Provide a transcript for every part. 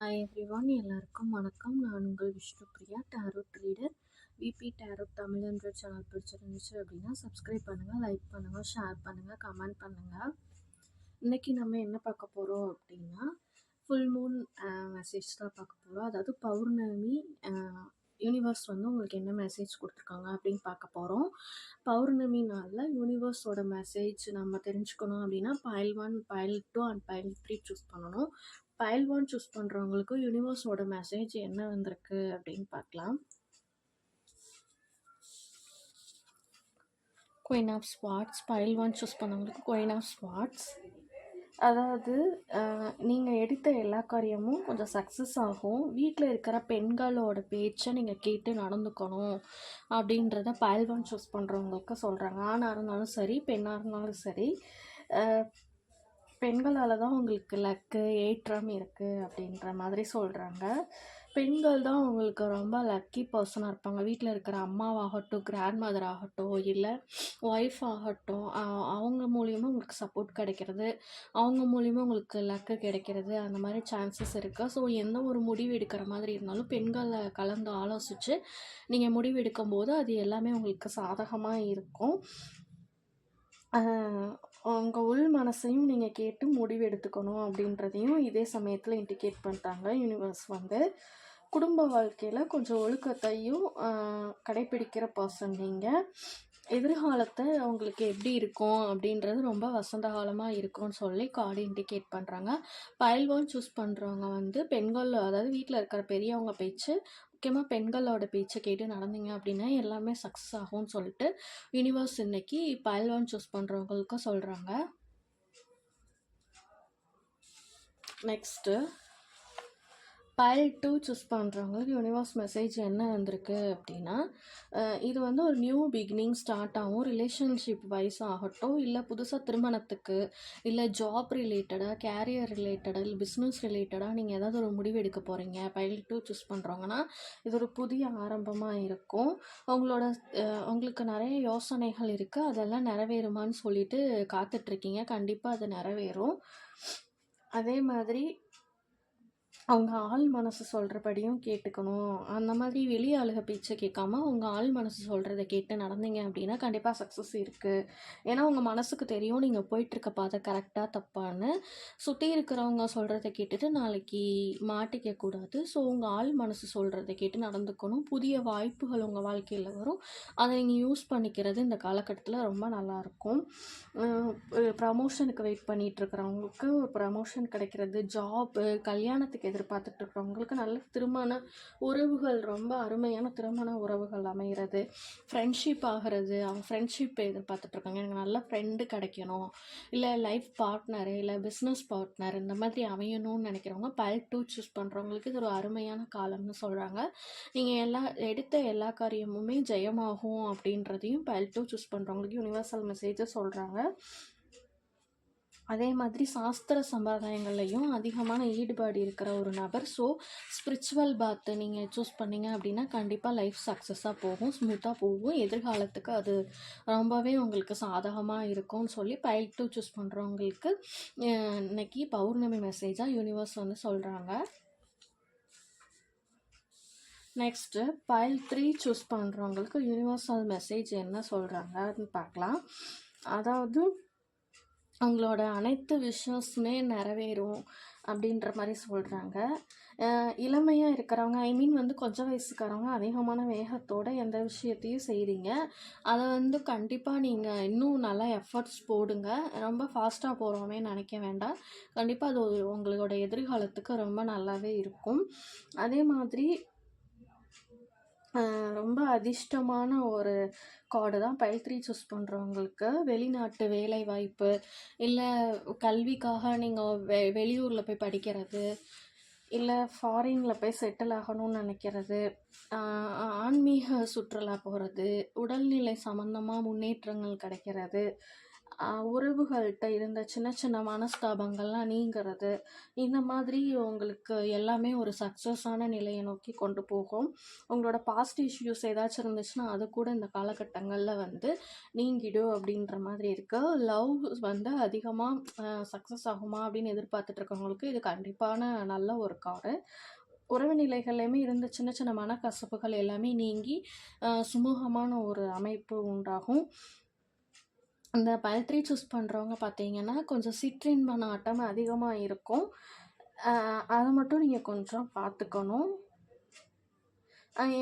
Hi everyone, எல்லாருக்கும் வணக்கம். நான் உங்கள் Vishnupriya, tarot reader. VP tarot Tamil என்ற சேனல் பிடிச்சிருந்துச்சு அப்படின்னா சப்ஸ்கிரைப் பண்ணுங்கள், லைக் பண்ணுங்கள், ஷேர் பண்ணுங்கள், கமெண்ட் பண்ணுங்கள். இன்றைக்கி நம்ம என்ன பார்க்க போகிறோம் அப்படின்னா ஃபுல் மூன் மெசேஜ் தான் பார்க்க போகிறோம். அதாவது பௌர்ணமி யூனிவர்ஸ் வந்து உங்களுக்கு என்ன மெசேஜ் கொடுத்துருக்காங்க அப்படின்னு பார்க்க போகிறோம். பௌர்ணமி நாளில் யூனிவர்ஸோட மெசேஜ் நம்ம தெரிஞ்சுக்கணும் அப்படின்னா pile 1, pile 2 and pile 3 choose பண்ணணும். பைல் 1 சூஸ் பண்ணுறவங்களுக்கு யூனிவர்ஸோட மெசேஜ் என்ன வந்திருக்கு அப்படின்னு பார்க்கலாம். Queen of swords. Pile 1 choose பண்ணவங்களுக்கு குயின் ஆஃப் ஸ்வார்ட்ஸ். அதாவது நீங்கள் எடுத்த எல்லா காரியமும் கொஞ்சம் சக்ஸஸ் ஆகும். வீட்டில் இருக்கிற பெண்களோட பேச்சை நீங்கள் கேட்டு நடந்துக்கணும் அப்படின்றத பைல் 1 சூஸ் பண்ணுறவங்களுக்கு சொல்கிறாங்க. ஆணாக இருந்தாலும் சரி, பெண்ணாக இருந்தாலும் சரி, பெண்களால் தான் உங்களுக்கு லக்கு ஏற்றம் இருக்குது அப்படின்ற மாதிரி சொல்கிறாங்க. பெண்கள் தான் உங்களுக்கு ரொம்ப லக்கி பர்சனாக இருப்பாங்க. வீட்டில் இருக்கிற அம்மாவாகட்டும், கிராண்ட் மதர் ஆகட்டும், இல்லை ஒய்ஃப் ஆகட்டும், அவங்க மூலியமாக உங்களுக்கு சப்போர்ட் கிடைக்கிறது, அவங்க மூலியமாக உங்களுக்கு லக்கு கிடைக்கிறது, அந்த மாதிரி சான்சஸ் இருக்குது. ஸோ எந்த ஒரு முடிவு எடுக்கிற மாதிரி இருந்தாலும் பெண்களை கலந்து ஆலோசித்து நீங்கள் முடிவு எடுக்கும்போது அது எல்லாமே உங்களுக்கு சாதகமாக இருக்கும். உங்கள் உள் மனசையும் நீங்கள் கேட்டு முடிவு எடுத்துக்கணும் அப்படின்றதையும் இதே சமயத்தில் இண்டிகேட் பண்ணிட்டாங்க யூனிவர்ஸ் வந்து. குடும்ப வாழ்க்கையில் கொஞ்சம் ஒழுக்கத்தையும் கடைப்பிடிக்கிற பர்சன் நீங்கள். எதிர்காலத்தை அவங்களுக்கு எப்படி இருக்கும் அப்படின்றது ரொம்ப வசந்த காலமாக இருக்கும்னு சொல்லி கார்டு இண்டிகேட் பண்ணுறாங்க. பைல் 1 சூஸ் பண்ணுறவங்க வந்து பெண்கள், அதாவது வீட்டில் இருக்கிற பெரியவங்க பேச்சு, முக்கியமாக பெண்களோட பேச்சை கேட்டு நடந்தீங்க அப்படின்னா எல்லாமே சக்ஸஸ் ஆகும்னு சொல்லிட்டு யூனிவர்ஸ் இன்னைக்கு பைல் 1 சூஸ் பண்ணுறவங்களுக்கு சொல்கிறாங்க. நெக்ஸ்ட்டு பைல் 2 சூஸ் பண்ணுறவங்களுக்கு யூனிவர்ஸ் மெசேஜ் என்ன வந்திருக்கு அப்படின்னா, இது வந்து ஒரு நியூ பிகினிங் ஸ்டார்ட் ஆகும். ரிலேஷன்ஷிப் வைஸ் ஆகட்டும், இல்லை புதுசாக திருமணத்துக்கு, இல்லை ஜாப் ரிலேட்டடாக, கேரியர் ரிலேட்டடாக, இல்லை பிஸ்னஸ் ரிலேட்டடாக நீங்கள் ஏதாவது ஒரு முடிவு எடுக்க போகிறீங்க. பைல் 2 சூஸ் பண்ணுறவங்கன்னா இது ஒரு புதிய ஆரம்பமாக இருக்கும். உங்களுக்கு நிறைய யோசனைகள் இருக்குது, அதெல்லாம் நிறைவேறுமான்னு சொல்லிட்டு காத்துட்ருக்கீங்க. கண்டிப்பாக அது நிறைவேறும். அதே மாதிரி அவங்க ஆள் மனசு சொல்கிறபடியும் கேட்டுக்கணும். அந்த மாதிரி வெளி ஆளுக பேச்சை கேட்காம அவங்க ஆள் மனசு சொல்கிறத கேட்டு நடந்தீங்க அப்படின்னா கண்டிப்பாக சக்ஸஸ் இருக்குது. ஏன்னா உங்கள் மனசுக்கு தெரியும் நீங்கள் போயிட்டுருக்க பாதை கரெக்டாக தப்பான்னு. சுற்றி இருக்கிறவங்க சொல்கிறத கேட்டுட்டு நாளைக்கு மாட்டிக்கக்கூடாது. ஸோ உங்கள் ஆள் மனசு சொல்கிறத கேட்டு நடந்துக்கணும். புதிய வாய்ப்புகள் உங்கள் வாழ்க்கையில் வரும். அதை நீங்கள் யூஸ் பண்ணிக்கிறது இந்த காலகட்டத்தில் ரொம்ப நல்லாயிருக்கும். ப்ரமோஷனுக்கு வெயிட் பண்ணிகிட்ருக்கிறவங்களுக்கு ஒரு ப்ரமோஷன் கிடைக்கிறது, ஜாப்பு, கல்யாணத்துக்கு எதிர்பார்த்துட்டு இருக்கிறவங்களுக்கு நல்ல திருமண உறவுகள், ரொம்ப அருமையான திருமண உறவுகள் அமைகிறது, ஃப்ரெண்ட்ஷிப் ஆகிறது. அவங்க ஃப்ரெண்ட்ஷிப்பை எதிர்பார்த்துட்ருக்காங்க, எனக்கு நல்ல ஃப்ரெண்டு கிடைக்கணும், இல்லை லைஃப் பார்ட்னரு, இல்லை பிஸ்னஸ் பார்ட்னர் இந்த மாதிரி அமையணும்னு நினைக்கிறவங்க பைல் 2 சூஸ் பண்ணுறவங்களுக்கு இது ஒரு அருமையான காலம்னு சொல்கிறாங்க. நீங்கள் எடுத்த எல்லா காரியமுமே ஜெயமாகும் அப்படின்றதையும் பைல் 2 சூஸ் பண்ணுறவங்களுக்கு யூனிவர்சல் மெசேஜை சொல்கிறாங்க. அதே மாதிரி சாஸ்திர சம்பிரதாயங்கள்லையும் அதிகமான ஈடுபாடு இருக்கிற ஒரு நபர். ஸோ ஸ்பிரிச்சுவல் பாத்து நீங்கள் சூஸ் பண்ணிங்க அப்படின்னா கண்டிப்பாக லைஃப் சக்ஸஸாக போகும், ஸ்மூத்தாக போகும். எதிர்காலத்துக்கு அது ரொம்பவே உங்களுக்கு சாதகமாக இருக்கும்னு சொல்லி பைல் 2 சூஸ் பண்ணுறவங்களுக்கு இன்னைக்கு பௌர்ணமி மெசேஜாக யூனிவர்ஸ் வந்து சொல்கிறாங்க. நெக்ஸ்ட்டு பைல் 3 சூஸ் பண்ணுறவங்களுக்கு யூனிவர்சல் மெசேஜ் என்ன சொல்கிறாங்கன்னு பார்க்கலாம். அதாவது அவங்களோட அனைத்து விஷயமே நிறைவேறும் அப்படின்ற மாதிரி சொல்கிறாங்க. இளமையாக இருக்கிறவங்க, வந்து கொஞ்சம் வயசுக்காரவங்க அதிகமான வேகத்தோடு எந்த விஷயத்தையும் செய்கிறீங்க. அதை வந்து கண்டிப்பாக நீங்கள் இன்னும் நல்லா எஃபர்ட்ஸ் போடுங்க. ரொம்ப ஃபாஸ்ட்டாக போகிறோமே நினைக்க வேண்டாம். கண்டிப்பாக அது உங்களோட எதிர்காலத்துக்கு ரொம்ப நல்லாவே இருக்கும். அதே மாதிரி ரொம்ப அதிர்ஷ்டமான ஒரு கார்டு தான் பைல் 3 சூஸ் பண்ணுறவங்களுக்கு. வெளிநாட்டு வேலை வாய்ப்பு, இல்லை கல்விக்காக நீங்கள் வெளியூரில் போய் படிக்கிறது, இல்லை ஃபாரினில் போய் செட்டில் ஆகணும்னு நினைக்கிறது, ஆன்மீக சுற்றுலா போகிறது, உடல்நிலை சம்மந்தமாக முன்னேற்றங்கள் கிடைக்கிறது, உறவுகள்கிட்ட இருந்த சின்ன சின்ன மனஸ்தாபங்கள்லாம் நீங்கிறது, இந்த மாதிரி உங்களுக்கு எல்லாமே ஒரு சக்ஸஸான நிலையை நோக்கி கொண்டு போகும். உங்களோட பாஸ்ட் இஷ்யூஸ் ஏதாச்சும் இருந்துச்சுன்னா, அது கூட இந்த காலகட்டங்கள்ல வந்து நீங்கிடும் அப்படின்ற மாதிரி இருக்கு. லவ் வந்து அதிகமாக சக்ஸஸ் ஆகுமா அப்படின்னு எதிர்பார்த்துட்டு இருக்கவங்களுக்கு இது கண்டிப்பான நல்ல ஒரு கார்டு. உறவு நிலைகள்லையுமே இருந்த சின்ன சின்ன மனக்கசப்புகள் எல்லாமே நீங்கி சுமூகமான ஒரு அமைப்பு உண்டாகும். இந்த பைல் 3 சூஸ் பண்ணுறவங்க பார்த்தீங்கன்னா, கொஞ்சம் சிற்றின்ப நாட்டம் அதிகமாக இருக்கும். அதை மட்டும் நீங்கள் கொஞ்சம் பார்த்துக்கணும்.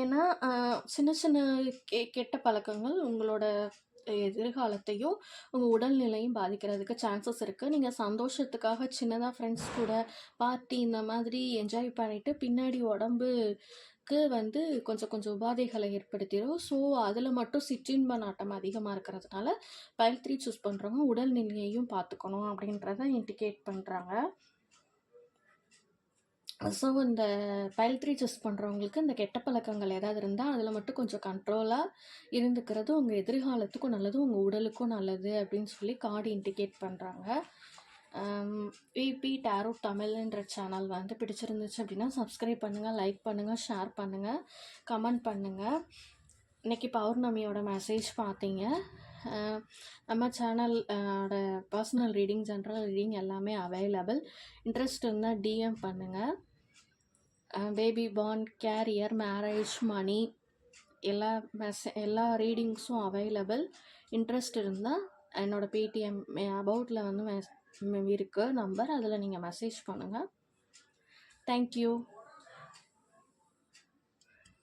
ஏன்னா சின்ன சின்ன கெட்ட பழக்கங்கள் உங்களோட எதிர்காலத்தையும் உங்கள் உடல்நிலையும் பாதிக்கிறதுக்கு சான்சஸ் இருக்குது. நீங்கள் சந்தோஷத்துக்காக சின்னதாக ஃப்ரெண்ட்ஸ் கூட பார்ட்டி இந்த மாதிரி என்ஜாய் பண்ணிவிட்டு பின்னாடி உடம்புக்கு வந்து கொஞ்சம் கொஞ்சம் உபாதைகளை ஏற்படுத்திடும். ஸோ அதில் மட்டும் சிற்றின்ப நாட்டம் அதிகமாக இருக்கிறதுனால பைல் 3 சூஸ் பண்ணுறவங்க உடல்நிலையையும் பார்த்துக்கணும் அப்படின்றத இண்டிகேட் பண்ணுறாங்க. ஸோ இந்த பைல் 3 சூஸ் பண்ணுறவங்களுக்கு இந்த கெட்ட பழக்கங்கள் ஏதாவது இருந்தால் அதில் மட்டும் கொஞ்சம் கண்ட்ரோலாக இருந்துக்கிறது உங்கள் எதிர்காலத்துக்கும் நல்லது, உங்கள் உடலுக்கும் நல்லது அப்படின்னு சொல்லி கார்டு இண்டிகேட் பண்ணுறாங்க. விபி டேரோ தமிழ்ன்ற சேனல் வந்து பிடிச்சிருந்துச்சு அப்படின்னா சப்ஸ்கிரைப் பண்ணுங்கள், லைக் பண்ணுங்கள், ஷேர் பண்ணுங்கள், கமெண்ட் பண்ணுங்கள். இன்றைக்கி பௌர்ணமியோட மெசேஜ் பார்த்தீங்க. நம்ம channel personal reading, general reading எல்லாமே அவைலபிள். இன்ட்ரெஸ்ட் இருந்தால் டிஎம் பண்ணுங்கள். பேபி பார்ன், கேரியர், மேரேஜ், மணி எல்லா ரீடிங்ஸும் அவைலபிள். இன்ட்ரெஸ்ட் இருந்தால் என்னோடய பேடிஎம் அபவுட்டில் வந்து இருக்குது நம்பர், அதில் நீங்கள் மெசேஜ் பண்ணுங்கள். தேங்க்யூ.